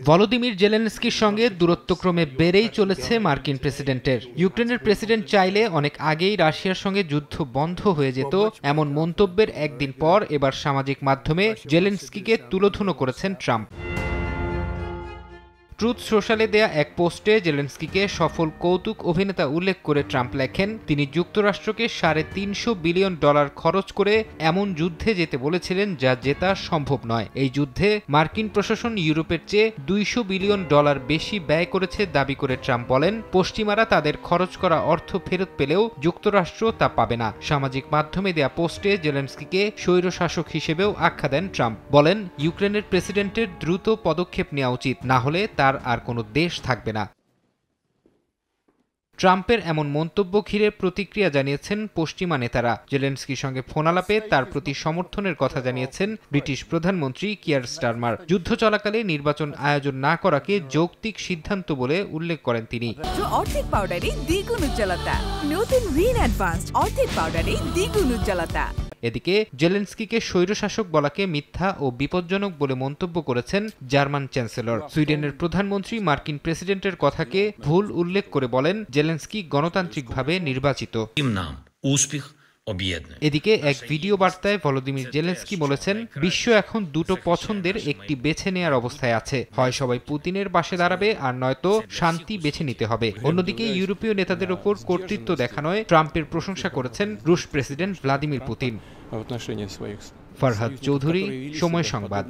Volodymyr জেলেনস্কির সঙ্গে দূরত্বক্রমে বেড়েই চলেছে মার্কিন প্রেসিডেন্টের। ইউক্রেনের প্রেসিডেন্ট চাইলে অনেক আগেই রাশিয়ার সঙ্গে যুদ্ধ বন্ধ হয়ে যেত, এমন মন্তব্যের একদিন পর এবার সামাজিক মাধ্যমে জেলেনস্কিকে তুলোধুনো করেছেন ট্রাম্প। ট্রুথ সোশ্যালে দেয়া এক পোস্টে জেলেনস্কিকে সফল কৌতুক অভিনেতা উল্লেখ করে ট্রাম্প লেখেন, তিনি যুক্তরাষ্ট্রকে $350 বিলিয়ন খরচ করে এমন যুদ্ধে যেতে বলেছিলেন যা জেতা সম্ভব নয়। এই যুদ্ধে মার্কিন প্রশাসন ইউরোপের চেয়ে $200 বিলিয়ন বেশি ব্যয় করেছে দাবি করে ট্রাম্প বলেন, পশ্চিমারা তাদের খরচ করা অর্থ ফেরত পেলেও যুক্তরাষ্ট্র তা পাবে না। সামাজিক মাধ্যমে দেয়া পোস্টে জেলেনস্কিকে স্বৈরশাসক হিসেবেও আখ্যা দেন ট্রাম্প। বলেন, ইউক্রেনের প্রেসিডেন্টের দ্রুত পদক্ষেপ নেওয়া উচিত, না হলে আর কোনো দেশ থাকবে না। ট্রাম্পের এমন মন্তব্য ঘিরে প্রতিক্রিয়া জানিয়েছেন পশ্চিমা নেতারা। জেলেনস্কির সঙ্গে ফোনালাপে তার প্রতি সমর্থনের কথা জানিয়েছেন ব্রিটিশ প্রধানমন্ত্রী কিয়ার স্টারমার। যুদ্ধ চলাকালে নির্বাচন আয়োজন না করাকে যৌক্তিক সিদ্ধান্ত বলে উল্লেখ করেন তিনি। অর্ধেক পাউডারে দ্বিগুণ উজ্জ্বলতা, নতুন রিন অ্যাডভান্সড অর্ধেক পাউডারে দ্বিগুণ উজ্জ্বলতা। এদিকে জেলেনস্কিকে স্বৈরশাসক বলাকে মিথ্যা ও বিপজ্জনক বলে মন্তব্য করেছেন জার্মান চ্যান্সেলর। সুইডেনের প্রধানমন্ত্রী মার্কিন প্রেসিডেন্টের কথাকে ভুল উল্লেখ করে বলেন, জেলেনস্কি গণতান্ত্রিকভাবে নির্বাচিত। এদিকে এক ভিডিও বার্তায় ভলোদিমির জেলেনস্কি বলেছেন, বিশ্ব এখন দুটো পছন্দের একটি বেছে নেয়ার অবস্থায় আছে, হয় সবাই পুতিনের পাশে দাঁড়াবে আর নয়তো শান্তি বেছে নিতে হবে। অন্যদিকে ইউরোপীয় নেতাদের ওপর কর্তৃত্ব দেখানোয় ট্রাম্পের প্রশংসা করেছেন রুশ president Vladimir Putin. Farhad Chowdhury, সময় সংবাদ।